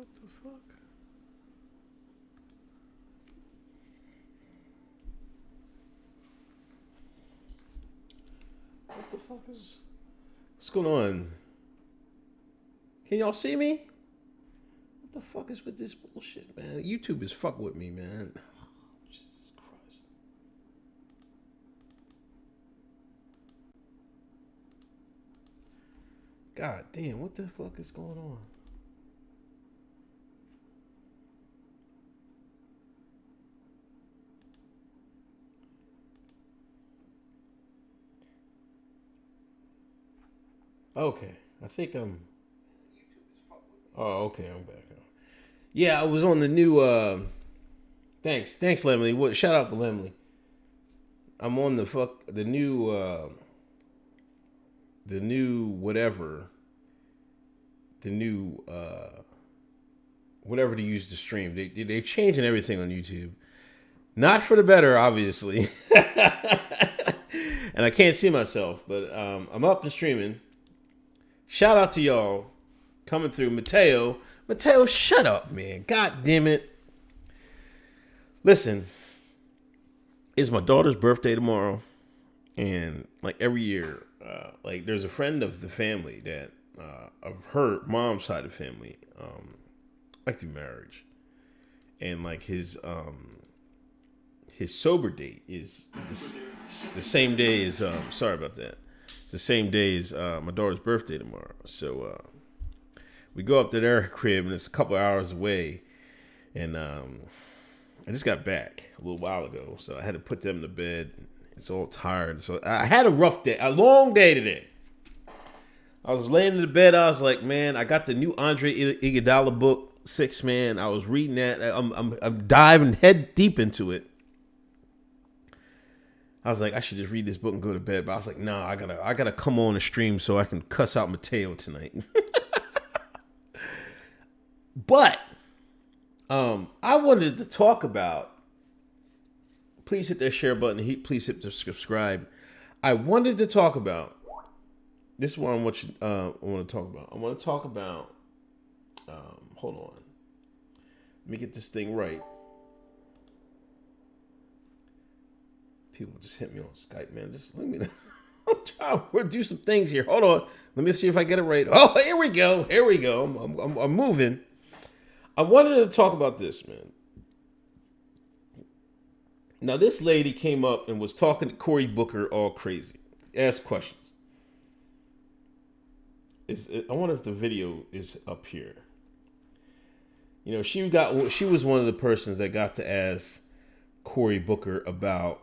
What the fuck? What the fuck is... What's going on? Can y'all see me? What the fuck is with this bullshit, man? YouTube is fuck with me, man. Jesus Christ. God damn, what the fuck is going on? Okay, I think I'm... Oh, okay, I'm back. Yeah, I was on the new... Thanks, Lemley. What? Shout out to Lemley. I'm on the new whatever, the new whatever to use to stream. They're changing everything on YouTube, not for the better, obviously. And I can't see myself, but I'm up and streaming. Shout out to y'all coming through, Mateo. Mateo, shut up, man. God damn it. Listen, it's my daughter's birthday tomorrow, and like every year, like there's a friend of the family that of her mom's side of the family, like through marriage, and like his sober date is the same day as sorry about that. It's the same day as my daughter's birthday tomorrow, so we go up to their crib, and it's a couple hours away, and I just got back a little while ago, so I had to put them to bed. It's all tired. So I had a rough day, a long day today. I was laying in the bed. I was like, man, I got the new Andre Iguodala book, Six Man. I was reading that. I'm diving head deep into it. I was like, I should just read this book and go to bed. But I was like, no, I gotta come on the stream so I can cuss out Mateo tonight. But I wanted to talk about. Please hit that share button. Please hit the subscribe. I wanted to talk about. This is what I want to talk about. I want to talk about. Hold on. Let me get this thing right. People just hit me on Skype, man. Just let me. I'm trying to do some things here. Hold on. Let me see if I get it right. Oh, here we go. I'm moving. I wanted to talk about this, man. Now, this lady came up and was talking to Cory Booker all crazy. Asked questions. I wonder if the video is up here. You know, she was one of the persons that got to ask Cory Booker about,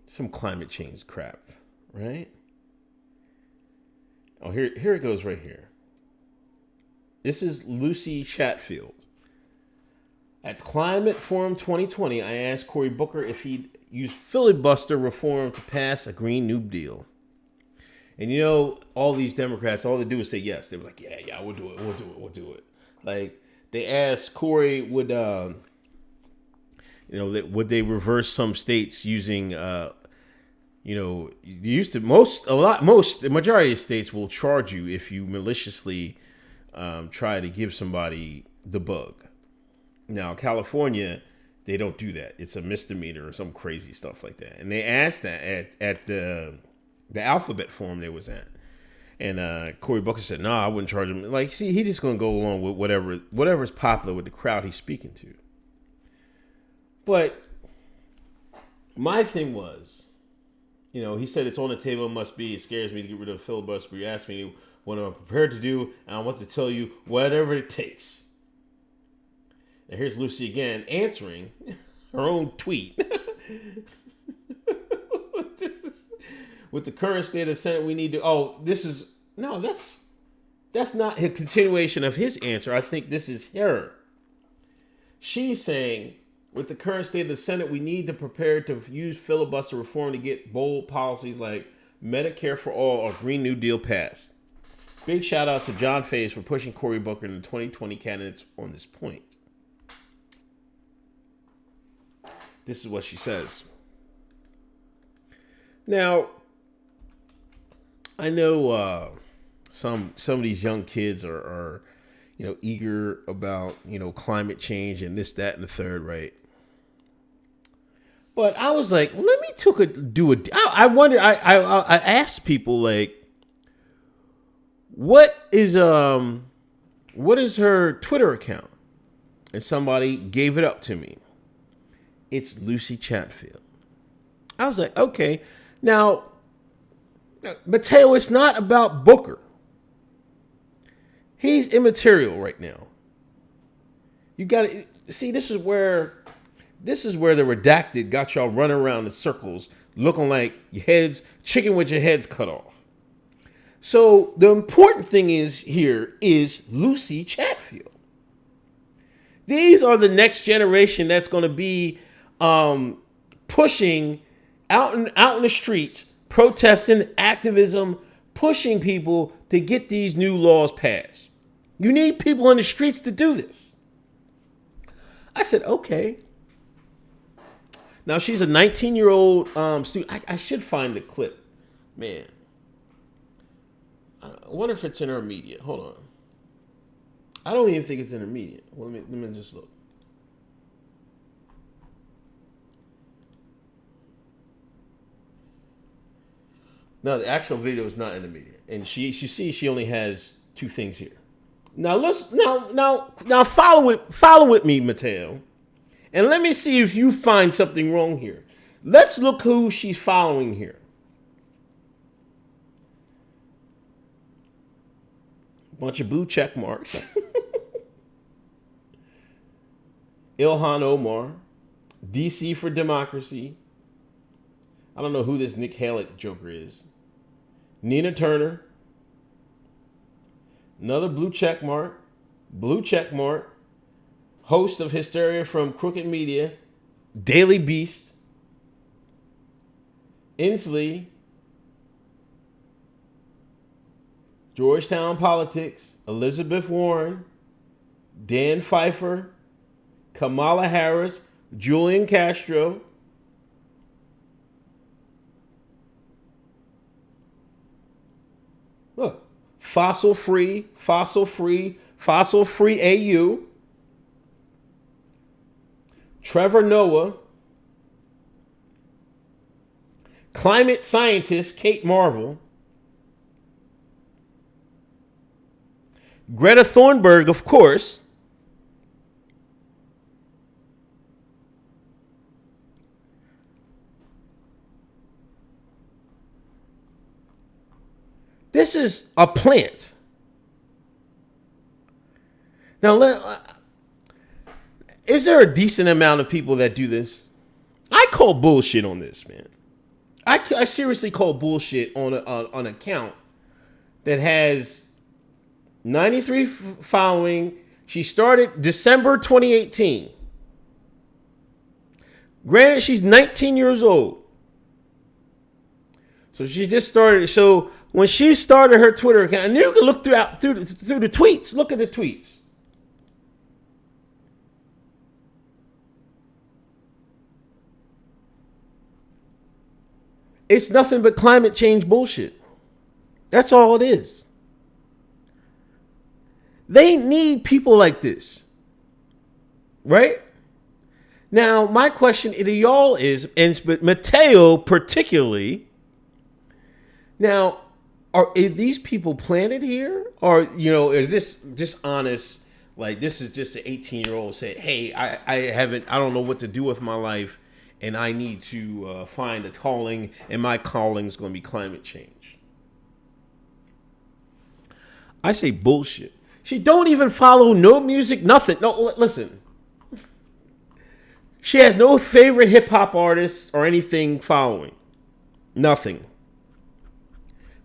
some climate change crap, right? Oh, here it goes right here. This is Lucy Chatfield. At Climate Forum 2020, I asked Cory Booker if he'd use filibuster reform to pass a Green New Deal. And all these Democrats, all they do is say yes. They were like, yeah, we'll do it. Like, they asked Cory, would they reverse some states using, the majority of states will charge you if you maliciously try to give somebody the bug. Now, California, they don't do that. It's a misdemeanor or some crazy stuff like that. And they asked that at the Alphabet Forum they was at. And Cory Booker said, no, I wouldn't charge him. Like, see, he's just going to go along with whatever's popular with the crowd he's speaking to. But my thing was, he said it's on the table, it must be. It scares me to get rid of the filibuster. You asked me what I'm prepared to do, and I want to tell you whatever it takes. And here's Lucy again answering her own tweet. This is with the current state of the Senate. We need to. Oh, that's not a continuation of his answer. I think this is her. She's saying, with the current state of the Senate, we need to prepare to use filibuster reform to get bold policies like Medicare for all or Green New Deal passed. Big shout out to John Faze for pushing Cory Booker and the 2020 candidates on this point. This is what she says. Now, I know some of these young kids are eager about, climate change and this, that, and the third, right? But I was like, let me I wonder, I asked people, like, what is her Twitter account? And somebody gave it up to me. It's Lucy Chatfield. I was like, okay. Now, Mateo, it's not about Booker. He's immaterial right now. You got to see, this is where the redacted got y'all running around in circles looking like your heads, chicken with your heads cut off. So the important thing is Lucy Chatfield. These are the next generation that's going to be pushing out in the streets, protesting, activism, pushing people to get these new laws passed. You need people in the streets to do this. I said, okay. Now she's a 19-year-old student. I should find the clip, man. I wonder if it's intermediate. Hold on. I don't even think it's intermediate. Well, let me just look. No, the actual video is not intermediate, and she only has 2 things here. Now now follow with me, Mateo, and let me see if you find something wrong here. Let's look who she's following here. Bunch of blue check marks. Ilhan Omar, DC for Democracy. I don't know who this Nick Halleck joker is. Nina Turner. Another blue check mark. Host of Hysteria from Crooked Media. Daily Beast. Inslee. Georgetown Politics. Elizabeth Warren. Dan Pfeiffer. Kamala Harris. Julian Castro. Look, fossil free AU. Trevor Noah. Climate scientist Kate Marvel. Greta Thunberg, of course. This is a plant. Now, is there a decent amount of people that do this? I call bullshit on this, man. I seriously call bullshit on an account that has 93 following. She started December 2018. Granted, she's 19 years old. So she just started. So when she started her Twitter account, and you can look through the tweets. Look at the tweets. It's nothing but climate change bullshit. That's all it is. They need people like this. Right? Now, my question to y'all is, but Mateo particularly, now, are these people planted here? Or, is this just honest? Like, this is just an 18-year-old say, hey, I don't know what to do with my life, and I need to find a calling, and my calling is going to be climate change. I say bullshit. She don't even follow no music, nothing. No, listen. She has no favorite hip-hop artists or anything following. Nothing.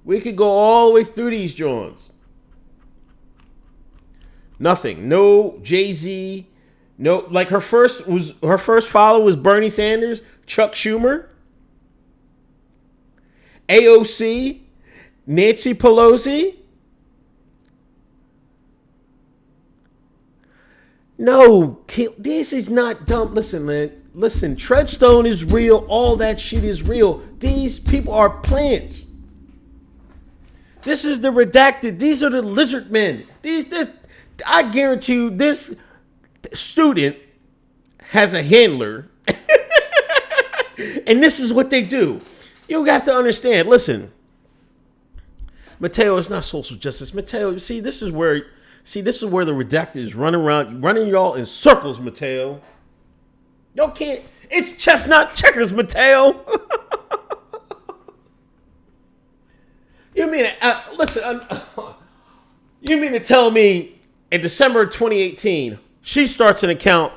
We could go all the way through these joints. Nothing. No Jay-Z. No, like her first follower was Bernie Sanders, Chuck Schumer, AOC, Nancy Pelosi. No, this is not dumb. Listen, man. Listen, Treadstone is real. All that shit is real. These people are plants. This is the redacted. These are the lizard men. I guarantee you this student has a handler, and this is what they do. You have to understand. Listen, Mateo, it's not social justice. Mateo, you see, this is where the redacted is running y'all in circles, Mateo. Y'all can't. It's chestnut checkers, Mateo. You mean listen? You mean to tell me in December 2018 she starts an account,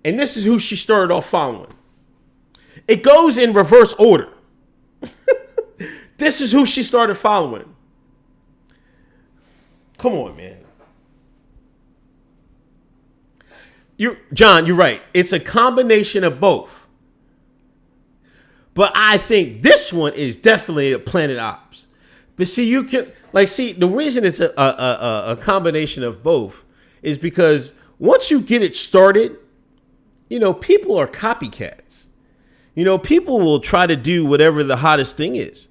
and this is who she started off following? It goes in reverse order. This is who she started following. Come on, man. John, you're right. It's a combination of both. But I think this one is definitely a Planet Ops. But see, you can the reason it's a combination of both is because once you get it started, people are copycats. People will try to do whatever the hottest thing is.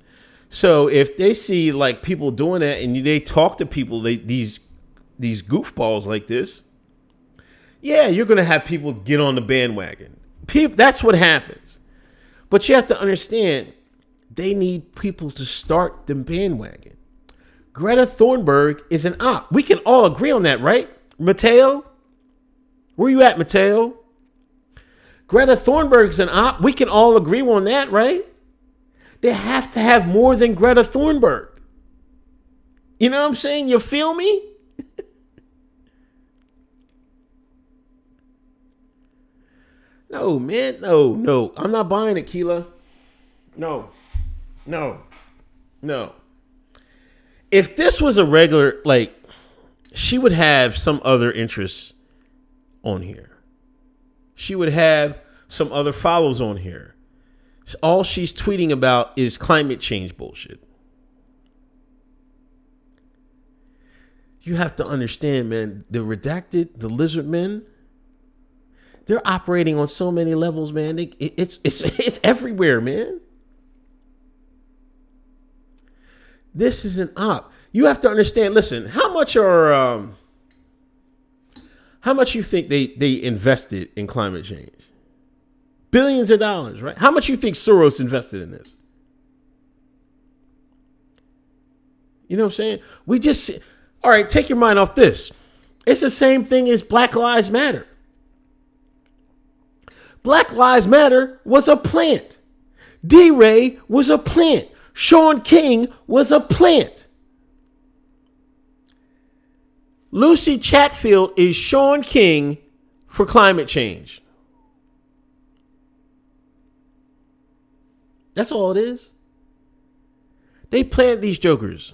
So if they see like people doing that and they talk to people, these goofballs like this, yeah, you're going to have people get on the bandwagon. That's what happens. But you have to understand, they need people to start the bandwagon. Greta Thunberg is an op. We can all agree on that, right? Mateo? Where you at, Mateo? Greta Thunberg's an op. We can all agree on that, right? They have to have more than Greta Thunberg. You know what I'm saying? You feel me? No, man. No. I'm not buying it, Keela. No. If this was a regular, she would have some other interests on here. She would have some other follows on here. All she's tweeting about is climate change bullshit. You have to understand, man, the redacted, the lizard men, they're operating on so many levels, man. It's everywhere, man. This is an op. You have to understand, listen, how much you think they invested in climate change? Billions of dollars, right? How much you think Soros invested in this? You know what I'm saying? All right, take your mind off this. It's the same thing as Black Lives Matter. Black Lives Matter was a plant. D-Ray was a plant. Sean King was a plant. Lucy Chatfield is Sean King for climate change. That's all it is. They plant these jokers.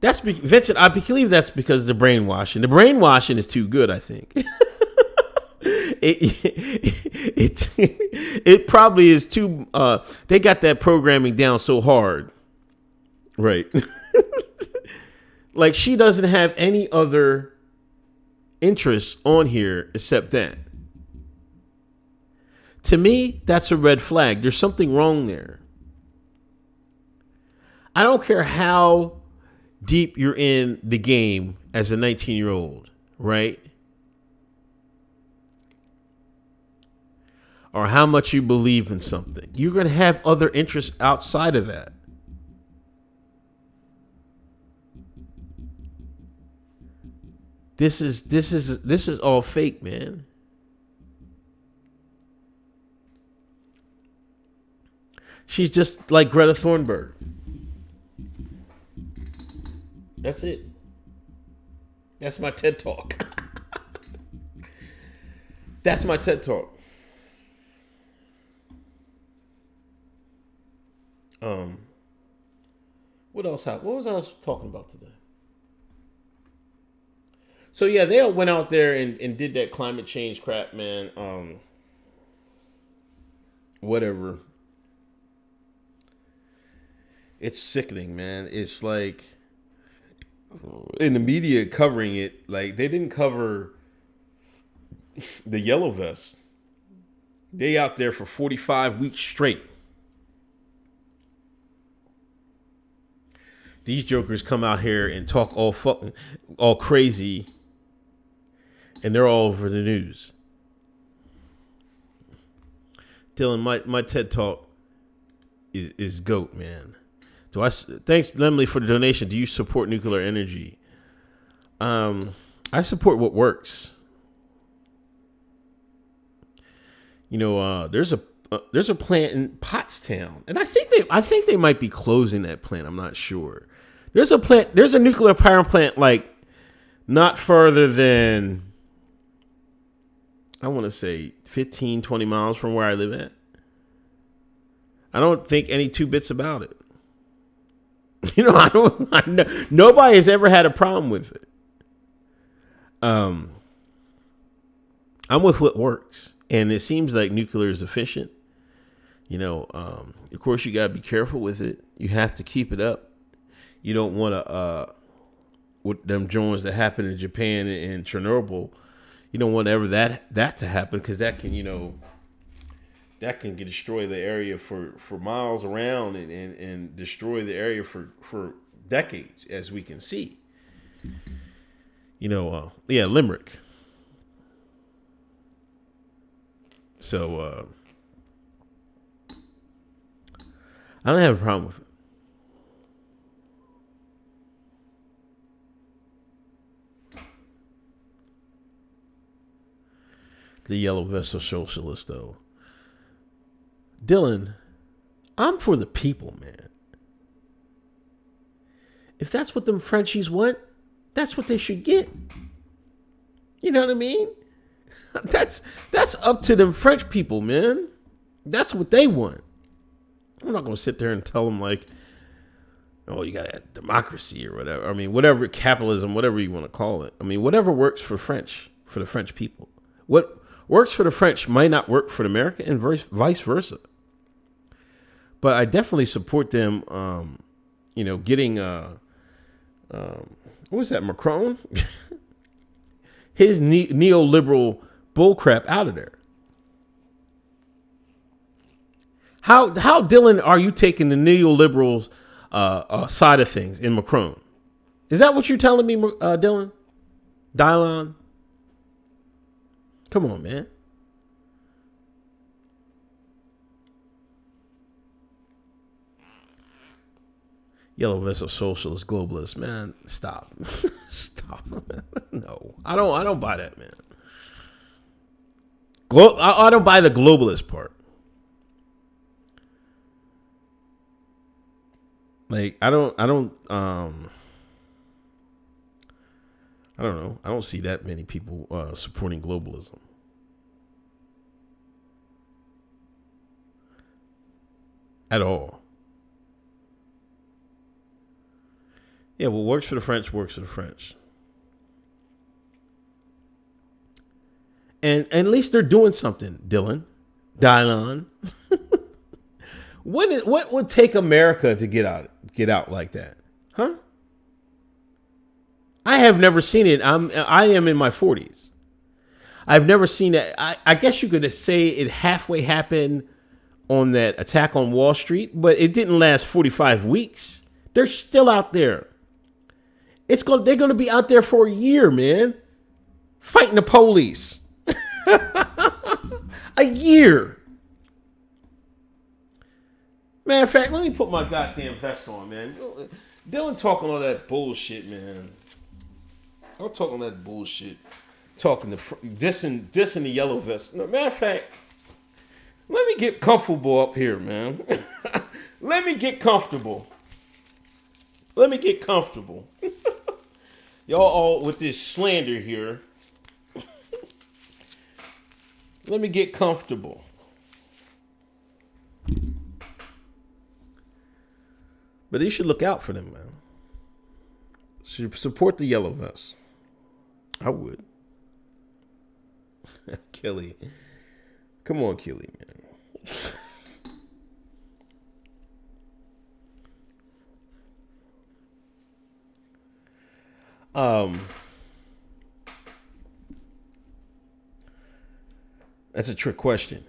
Vincent, I believe that's because of the brainwashing. The brainwashing is too good, I think. It probably is too. They got that programming down so hard, right? Like she doesn't have any other interests on here except that. To me, that's a red flag. There's something wrong there. I don't care how deep you're in the game as a 19-year-old, right? Or how much you believe in something. You're going to have other interests outside of that. This is all fake, man. She's just like Greta Thunberg. That's it. That's my TED Talk. That's my TED Talk. What else happened? What was I talking about today? So yeah, they all went out there and did that climate change crap, man. Whatever. It's sickening, man. It's like in the media covering it, like they didn't cover the yellow vests. They out there for 45 weeks straight. These jokers come out here and talk all crazy, and they're all over the news. Dylan, my TED talk is GOAT, man. Thanks Lemley for the donation. Do you support nuclear energy? I support what works. You know, there's a plant in Pottstown, and I think they might be closing that plant. I'm not sure. There's a nuclear power plant like not further than, I want to say 15, 20 miles from where I live at. I don't think any two bits about it. You know, nobody has ever had a problem with it. I'm with what works, and it seems like nuclear is efficient. You know, of course, you gotta be careful with it. You have to keep it up. You don't want to, with them drones that happened in Japan and Chernobyl. You don't want ever that to happen, because that can, that can destroy the area for miles around and destroy the area for decades, as we can see. Limerick. So I don't have a problem with it. The yellow vessel socialist, though. Dylan, I'm for the people, man. If that's what them Frenchies want, that's what they should get. You know what I mean? That's up to them French people, man. That's what they want. I'm not going to sit there and tell them, like, oh, you got democracy or whatever. I mean, whatever, capitalism, whatever you want to call it. I mean, whatever works for the French people. What works for the French might not work for the American, and vice versa. But I definitely support them, getting, what was that, Macron? His neoliberal bullcrap out of there. How Dylan, are you taking the neoliberals side of things in Macron? Is that what you're telling me, Dylan? Dylon? Come on, man. Yellow vessel socialist globalist, man. Stop. Stop. No, I don't buy that, man. I don't buy the globalist part. Like, I don't know. I don't see that many people supporting globalism. At all. Yeah, what works for the French works for the French. And at least they're doing something, Dylan. What would take America to get out like that? Huh? I have never seen it. I am in my 40s. I've never seen it. I guess you could say it halfway happened on that attack on Wall Street, but it didn't last 45 weeks. They're still out there. They're going to be out there for a year, man. Fighting the police. A year. Matter of fact, let me put my goddamn vest on, man. Dylan talking all that bullshit, man. I'm talking that bullshit. Talking to dissing the yellow vest. No, matter of fact, let me get comfortable up here, man. Let me get comfortable. Y'all all with this slander here. Let me get comfortable. But you should look out for them, man. Should support the yellow vest. I would. Kelly. Come on, Kelly, man. That's a trick question.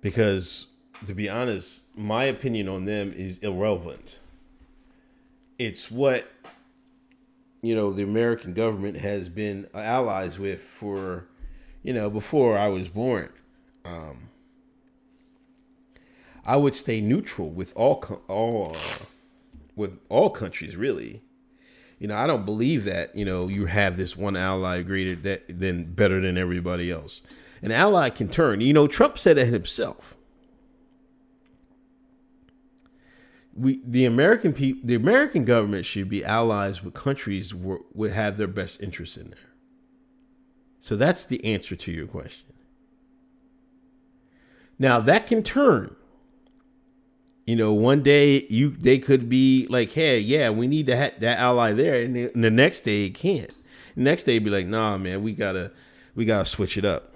because, to be honest, my opinion on them is irrelevant. It's what, the American government has been allies with for, before I was born. I would stay neutral with with all countries, really. I don't believe that, you have this one ally better than everybody else. An ally can turn. Trump said it himself. The American government should be allies with countries would have their best interests in there. So that's the answer to your question. Now that can turn. One day they could be like, hey, yeah, we need that ally there, and the next day it can't. The next day be like, nah, man, we gotta switch it up.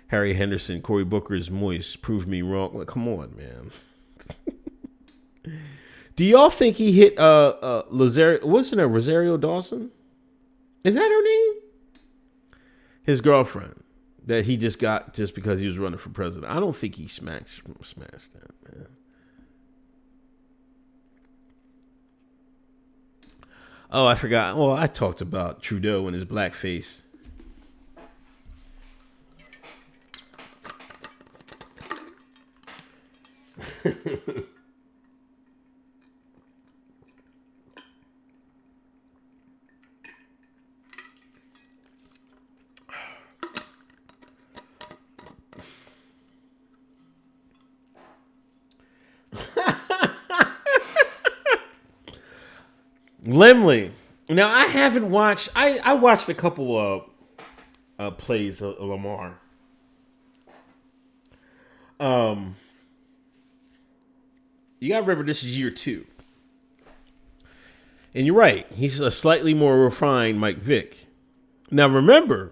Harry Henderson, Cory Booker's moist. Prove me wrong. Like, come on, man. Do y'all think he hit Rosario? What's her name? Rosario Dawson? Is that her name? His girlfriend that he just got just because he was running for president. I don't think he smashed that, man. Oh, I forgot. Well, I talked about Trudeau and his blackface. Limley. Now I haven't watched. I watched a couple of plays of Lamar. You got to remember this is year 2, and you're right. He's a slightly more refined Mike Vick. Now remember,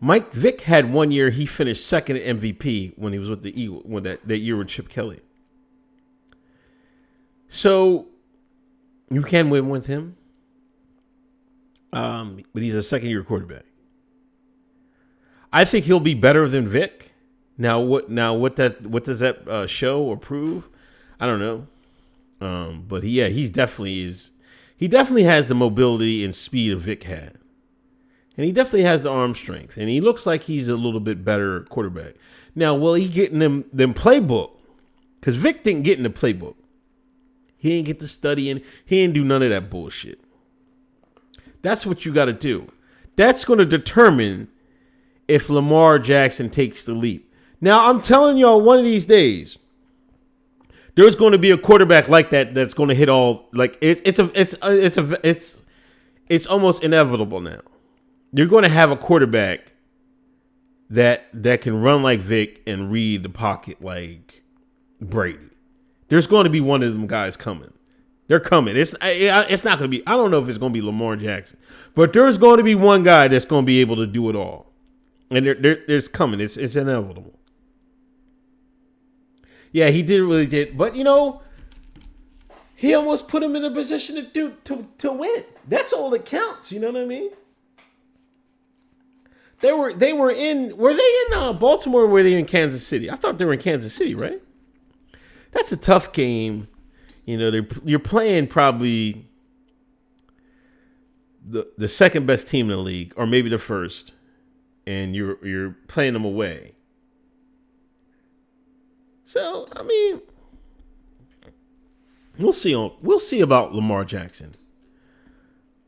Mike Vick had 1 year. He finished second at MVP when he was with the Eagles. When that year with Chip Kelly. So you can win with him, but he's a second-year quarterback. I think he'll be better than Vic. What does that show or prove? I don't know. But he definitely is. He definitely has the mobility and speed of Vic had, and he definitely has the arm strength, and he looks like he's a little bit better quarterback. Now, will he get in them playbook? Because Vic didn't get in the playbook. He didn't get to study, and he didn't do none of that bullshit. That's what you got to do. That's going to determine if Lamar Jackson takes the leap. Now, I'm telling y'all, one of these days, there's going to be a quarterback like that that's going to hit all. Like it's almost inevitable now. You're going to have a quarterback that can run like Vic and read the pocket like Brady. There's going to be one of them guys coming. They're coming. It's not going to be. I don't know if it's going to be Lamar Jackson, but there's going to be one guy that's going to be able to do it all, and there's coming. It's inevitable. Yeah, he really did, but he almost put him in a position to win. That's all that counts. You know what I mean? Were they in Baltimore or were they in Kansas City? I thought they were in Kansas City, right? That's a tough game. You're playing probably the second best team in the league, or maybe the first, and you're playing them away. So, I mean, we'll see about Lamar Jackson.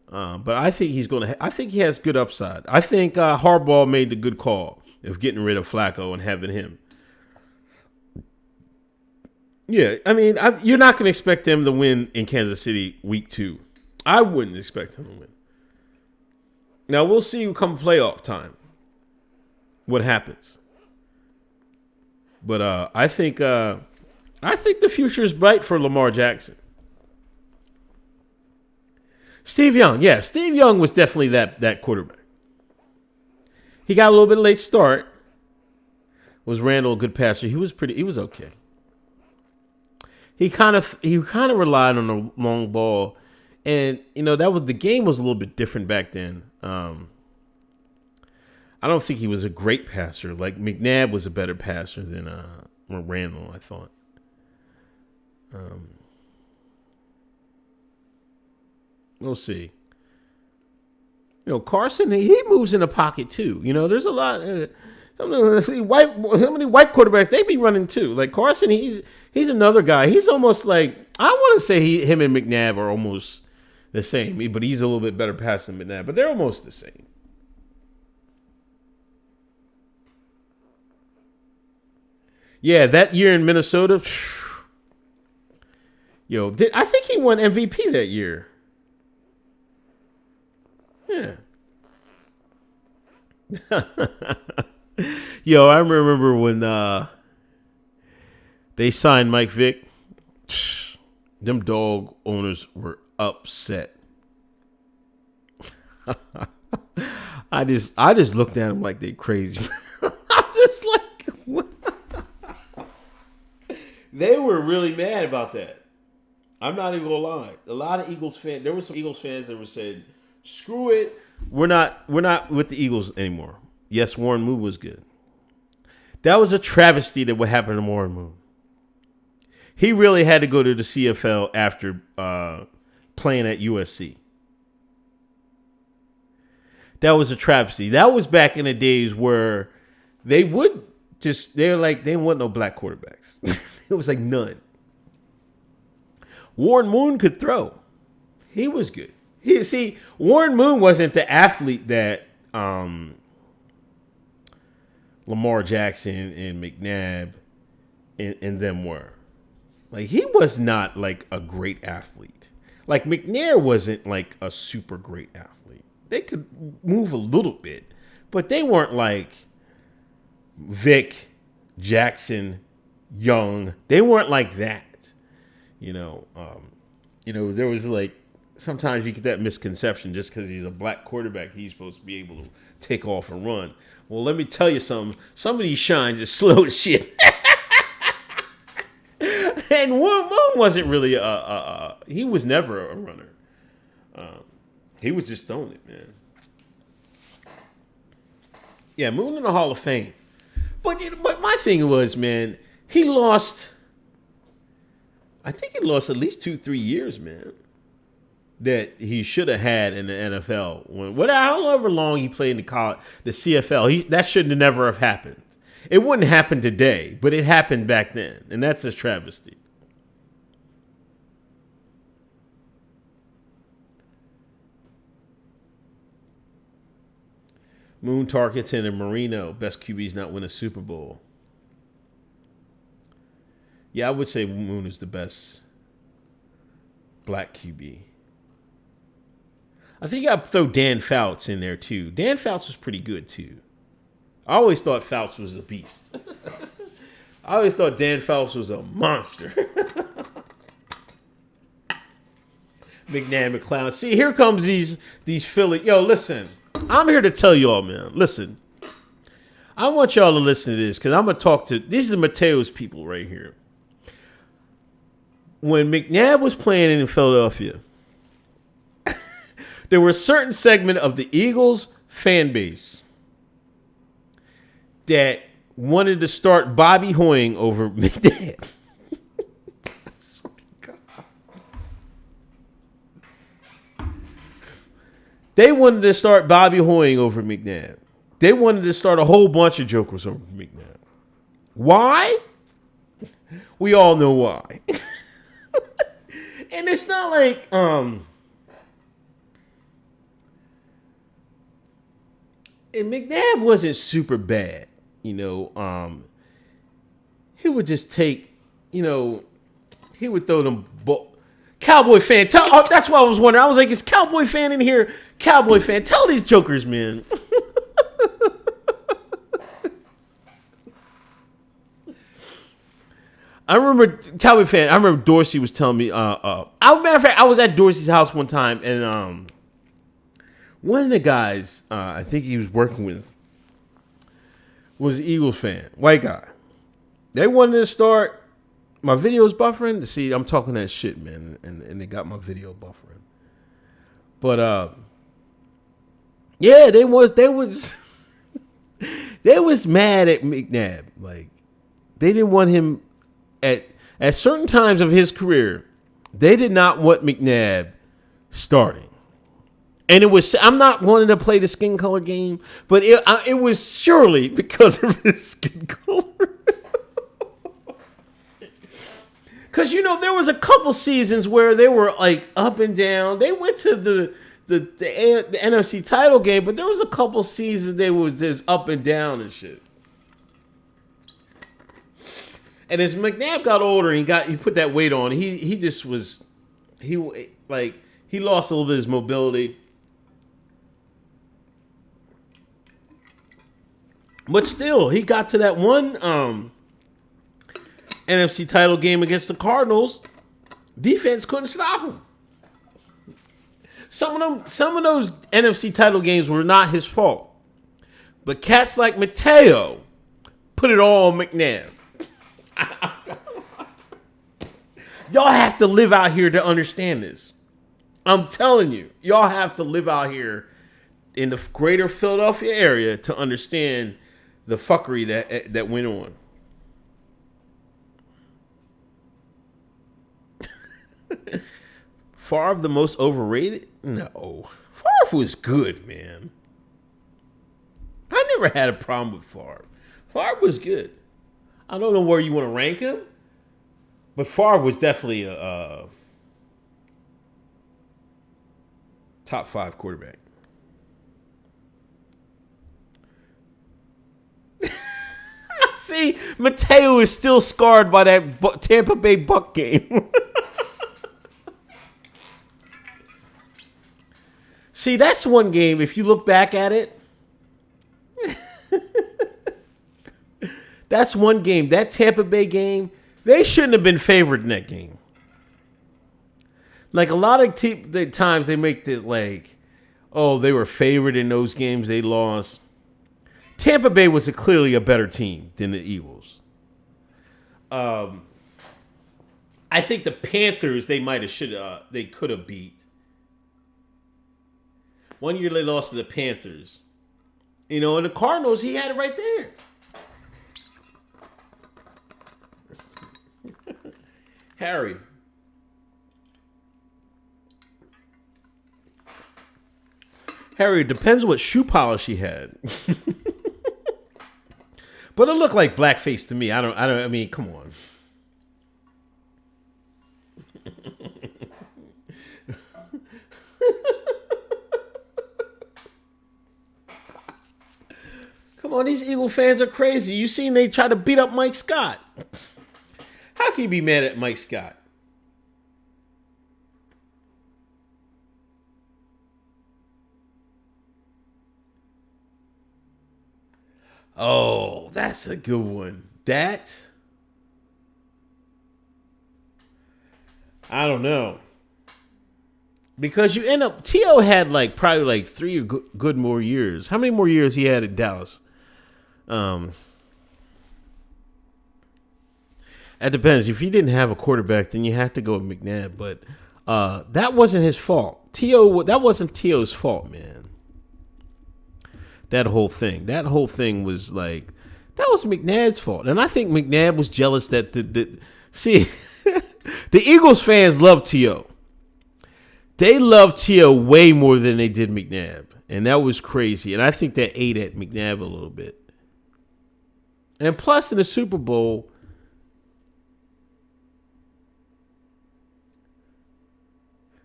But I think I think he has good upside. I think Harbaugh made the good call of getting rid of Flacco and having him. Yeah, I mean, you're not going to expect them to win in Kansas City week 2. I wouldn't expect them to win. Now, we'll see come playoff time what happens. But I think the future is bright for Lamar Jackson. Steve Young was definitely that quarterback. He got a little bit late start. Was Randall a good passer? He was okay. He kind of relied on the long ball, and the game was a little bit different back then. I don't think he was a great passer. Like McNabb was a better passer than Randall, I thought. We'll see. Carson, he moves in the pocket too. There's a lot. How many white quarterbacks they be running too? Like Carson, he's another guy. He's almost like, I want to say him and McNabb are almost the same, but he's a little bit better passer than McNabb. But they're almost the same. Yeah, that year in Minnesota, I think he won MVP that year. Yeah. I remember when they signed Mike Vick. Them dog owners were upset. I just looked at them like they crazy. I just like, what? They were really mad about that. I'm not even gonna lie. A lot of Eagles fans. There were some Eagles fans that were saying, "Screw it. We're not with the Eagles anymore." Yes, Warren Moon was good. That was a travesty that what happened to Warren Moon. He really had to go to the CFL after playing at USC. That was a travesty. That was back in the days where they want no black quarterbacks. It was like none. Warren Moon could throw. He was good. Warren Moon wasn't the athlete that Lamar Jackson and McNabb and them were. Like, he was not like a great athlete. Like, McNair wasn't like a super great athlete. They could move a little bit, but they weren't like Vic, Jackson, Young. They weren't like that. There was like, sometimes you get that misconception just because he's a black quarterback, he's supposed to be able to take off and run. Well, let me tell you something. Some of these shines are slow as shit. And Warren Moon wasn't really he was never a runner. He was just throwing it, man. Yeah, Moon in the Hall of Fame. But my thing was, man, he lost. I think he lost at least 2-3 years, man, that he should have had in the NFL. However long he played in the CFL, that should have never have happened. It wouldn't happen today, but it happened back then, and that's a travesty. Moon, Tarkenton, and Marino, best QBs not win a Super Bowl. Yeah, I would say Moon is the best black QB. I think you got to throw Dan Fouts in there, too. Dan Fouts was pretty good, too. I always thought Fouts was a beast. I always thought Dan Fouts was a monster. McNabb, McCloud. See, here comes these Philly. Yo, listen. I'm here to tell y'all, man. Listen. I want y'all to listen to this because I'm going to talk to... These are Mateo's people right here. When McNabb was playing in Philadelphia, there were a certain segment of the Eagles fan base that wanted to start Bobby Hoying over McNabb. I swear to God. They wanted to start Bobby Hoying over McNabb. They wanted to start a whole bunch of jokers over McNabb. Why? We all know why. And it's not like and McNabb wasn't super bad, he would just take, he would throw them Cowboy fan. That's what I was wondering. I was like, is Cowboy fan in here? Cowboy fan, tell these jokers, man. I remember Cowboy fan. I remember Dorsey was telling me. Matter of fact, I was at Dorsey's house one time, and one of the guys I think he was working with was an Eagles fan, white guy. They wanted to start. My video's buffering. To see, I'm talking that shit, man, and they got my video buffering. But yeah, they was. They was mad at McNabb. Like they didn't want him at certain times of his career. They did not want McNabb starting. And it was, I'm not wanting to play the skin color game, but it was surely because of his skin color. Because, there was a couple seasons where they were like up and down. They went to the NFC title game, but there was a couple seasons they was just up and down and shit. And as McNabb got older, he put that weight on. He just was, he lost a little bit of his mobility. But still, he got to that one NFC title game against the Cardinals. Defense couldn't stop him. Some of those NFC title games were not his fault. But cats like Mateo put it all on McNabb. Y'all have to live out here to understand this. I'm telling you, y'all have to live out here in the greater Philadelphia area to understand the fuckery that went on. Favre the most overrated? No. Favre was good, man. I never had a problem with Favre. Favre was good. I don't know where you want to rank him, but Favre was definitely a top 5 quarterback. See, Mateo is still scarred by that Tampa Bay Buck game. See, that's one game, if you look back at it, that's one game. That Tampa Bay game, they shouldn't have been favored in that game. Like, a lot of the times they make this like, oh, they were favored in those games, they lost. Tampa Bay was clearly a better team than the Eagles. I think the Panthers, they could have beat. One year they lost to the Panthers. And the Cardinals, he had it right there. Harry. Harry, it depends what shoe polish he had. But it looked like blackface to me. I mean, come on. Come on, these Eagle fans are crazy. You seen they try to beat up Mike Scott. How can you be mad at Mike Scott? Oh, that's a good one. I don't know. Because you end up, T.O. had probably 3 good more years. How many more years he had in Dallas? It depends. If he didn't have a quarterback, then you have to go with McNabb. But that wasn't his fault. That wasn't T.O.'s fault, man. That whole thing was that was McNabb's fault. And I think McNabb was jealous that see, the Eagles fans love T.O. They loved T.O. way more than they did McNabb. And that was crazy. And I think that ate at McNabb a little bit. And plus in the Super Bowl,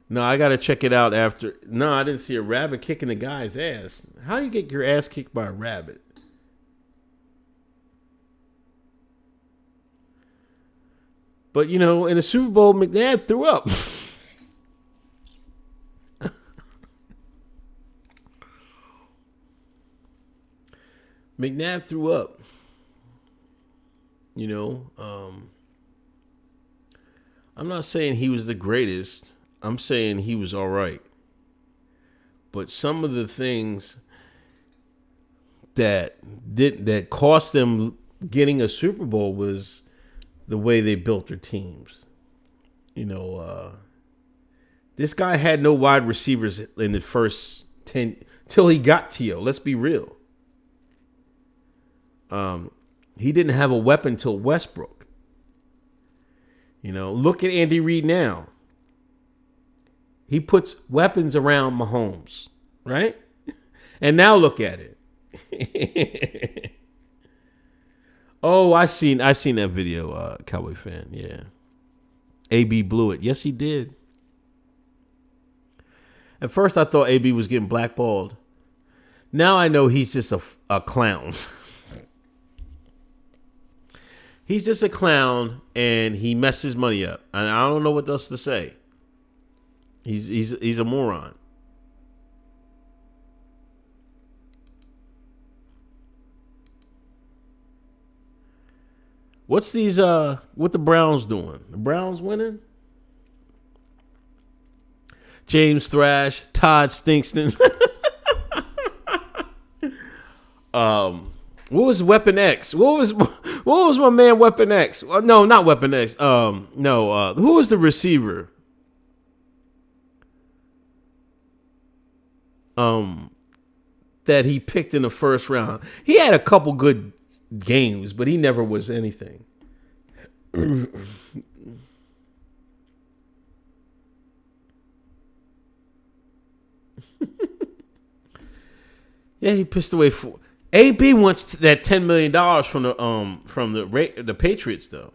no, I got to check it out after. No, I didn't see a rabbit kicking the guy's ass. How do you get your ass kicked by a rabbit? But, in the Super Bowl, McNabb threw up. McNabb threw up. I'm not saying he was the greatest. I'm saying he was all right. But some of the things that cost them getting a Super Bowl was the way they built their teams. This guy had no wide receivers in the first 10 till he got T.O. Let's be real. He didn't have a weapon till Westbrook. Look at Andy Reid now. He puts weapons around Mahomes, right? And now look at it. Oh, I seen that video, Cowboy fan. Yeah. AB blew it. Yes, he did. At first, I thought AB was getting blackballed. Now I know he's just a clown. He's just a clown, and he messed his money up. And I don't know what else to say. He's a moron. What's what the Browns doing? The Browns winning? James Thrash, Todd Stinkston. What was Weapon X? What was my man Weapon X? No, not Weapon X. No. Who was the receiver? That he picked in the first round. He had a couple good games, but he never was anything. Yeah, he pissed away for. AB wants that $10 million from the Patriots though.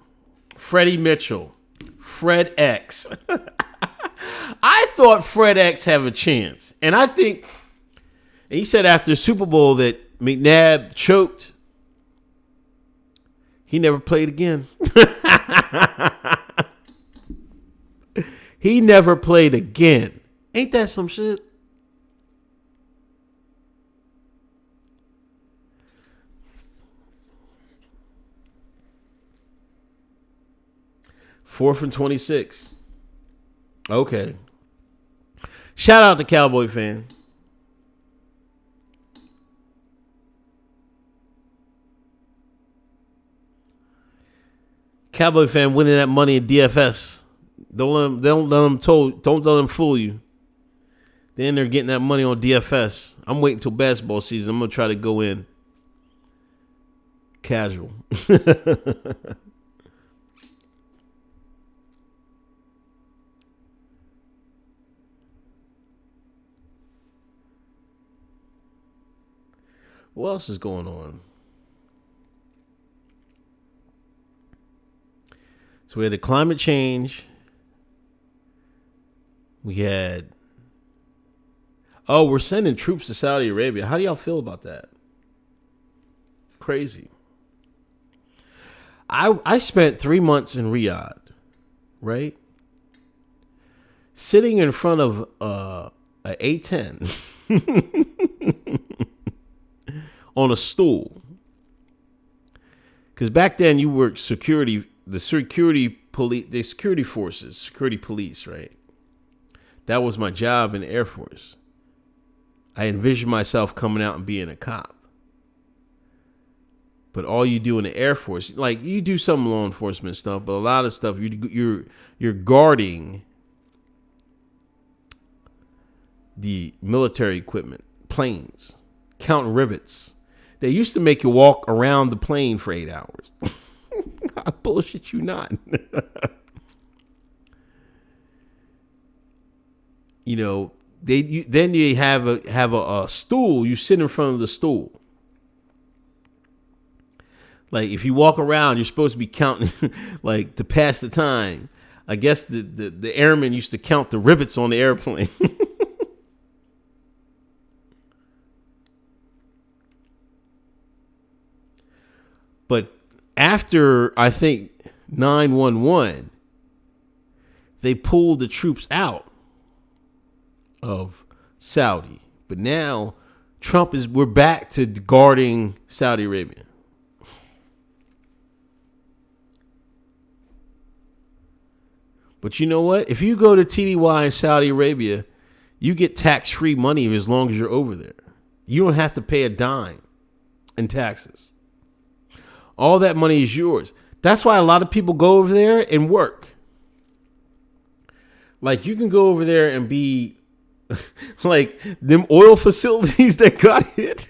Freddie Mitchell, Fred X. I thought Fred X have a chance, and I think he said after the Super Bowl that McNabb choked. He never played again. He never played again. Ain't that some shit? Fourth and 26. Okay. Shout out to Cowboy fan. Cowboy fan winning that money in DFS. Don't let them fool you. Then they're getting that money on DFS. I'm waiting till basketball season. I'm gonna try to go in casual. What else is going on? So we had the climate change. We had... Oh, we're sending troops to Saudi Arabia. How do y'all feel about that? Crazy. I spent 3 months in Riyadh, right? Sitting in front of a A10 on a stool. Because back then you worked security forces, security police, right? That was my job in the Air Force. I envisioned myself coming out and being a cop. But all you do in the Air Force, like you do some law enforcement stuff, but a lot of stuff you're guarding the military equipment, planes, counting rivets. They used to make you walk around the plane for 8 hours. I bullshit you not. You know, then you have a stool. You sit in front of the stool. Like if you walk around, you're supposed to be counting, like to pass the time. I guess the airmen used to count the rivets on the airplane. But after, I think, 9/11, they pulled the troops out of Saudi. But now we're back to guarding Saudi Arabia. But you know what? If you go to TDY in Saudi Arabia, you get tax-free money as long as you're over there. You don't have to pay a dime in taxes. All that money is yours. That's why a lot of people go over there and work. Like you can go over there and be like them oil facilities that got hit.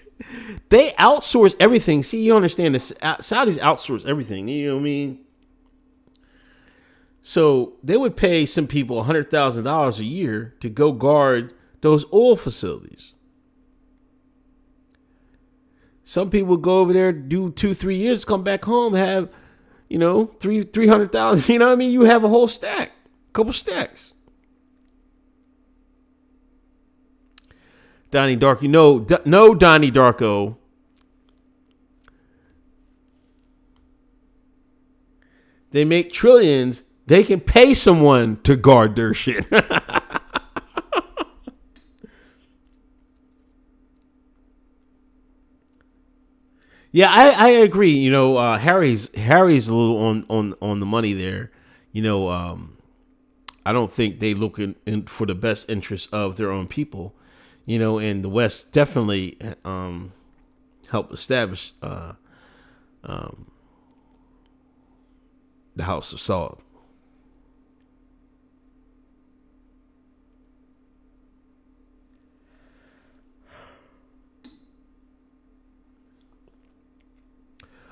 They outsource everything. See, you understand this? Saudis outsource everything. You know what I mean? So they would pay some people $100,000 a year to go guard those oil facilities. Some people go over there, do 2-3 years, come back home, have, 300,000. You know what I mean? You have a whole stack, couple stacks. Donnie Darko, no, Donnie Darko. They make trillions. They can pay someone to guard their shit. Yeah, I agree. Harry's a little on the money there. I don't think they look in for the best interest of their own people. And the West definitely helped establish the House of Saud.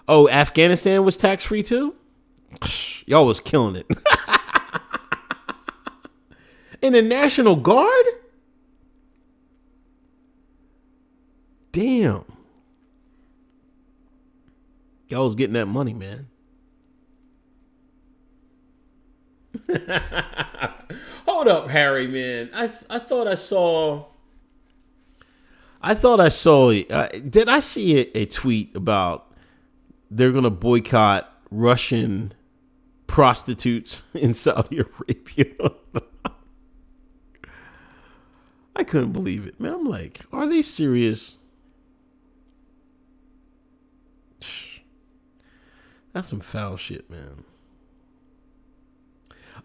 Oh, Afghanistan was tax free too? Y'all was killing it. In the National Guard? Damn. Y'all was getting that money, man. Hold up, Harry, man. I thought I saw. Did I see a tweet about they're gonna boycott Russian prostitutes in Saudi Arabia? I couldn't believe it, man. I'm like, are they serious? That's some foul shit, man.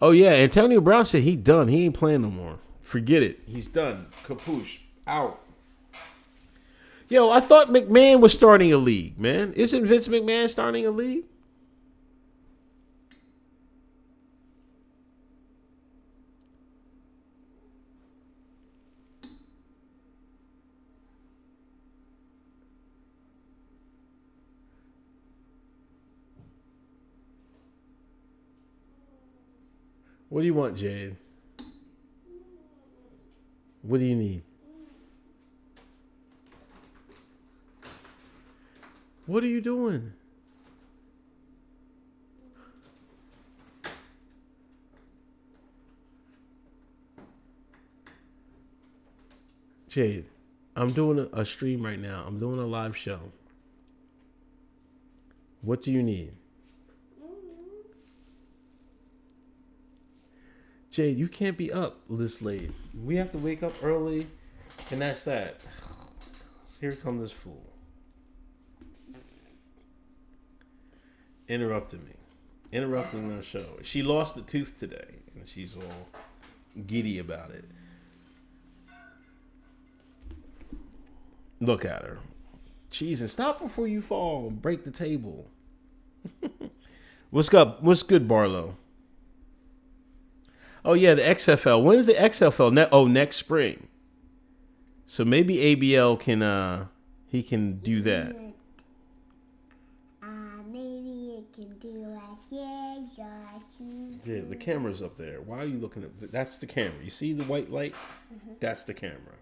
Oh yeah, Antonio Brown said he done. He ain't playing no more. Forget it. He's done. Capuche. Out. Yo, I thought McMahon was starting a league, man. Isn't Vince McMahon starting a league? What do you want, Jade? What do you need? What are you doing? Jade, I'm doing a stream right now. I'm doing a live show. What do you need? Jade, you can't be up this late. We have to wake up early, and that's that. Here comes this fool. Interrupting the show. She lost a tooth today, and she's all giddy about it. Look at her. Jeez, and stop before you fall and break the table. What's up? What's good, Barlow? Oh yeah, the XFL. When's the XFL? Next spring. So maybe ABL can he can do that. Maybe it can do Yeah, the camera's up there. Why are you looking at? That's the camera. You see the white light? Mm-hmm. That's the camera.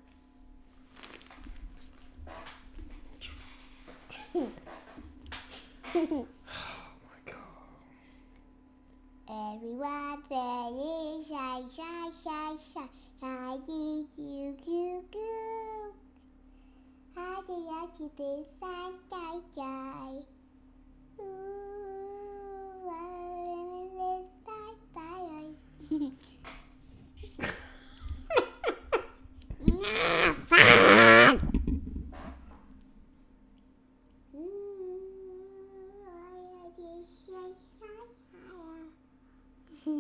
Everyone said it's shy, shy, shy, shy. I did you go. I did I keep it shy, shy, shy. Ooh,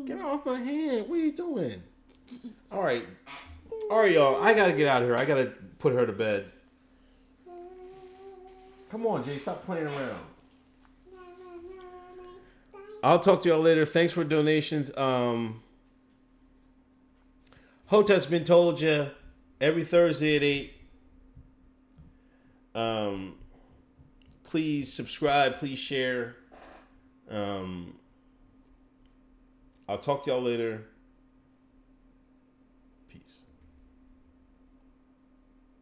Get off my hand. What are you doing? All right, y'all. I got to get out of here. I got to put her to bed. Come on, Jay. Stop playing around. I'll talk to y'all later. Thanks for donations. Hotep's been told you every Thursday at 8. Please subscribe. Please share. I'll talk to y'all later.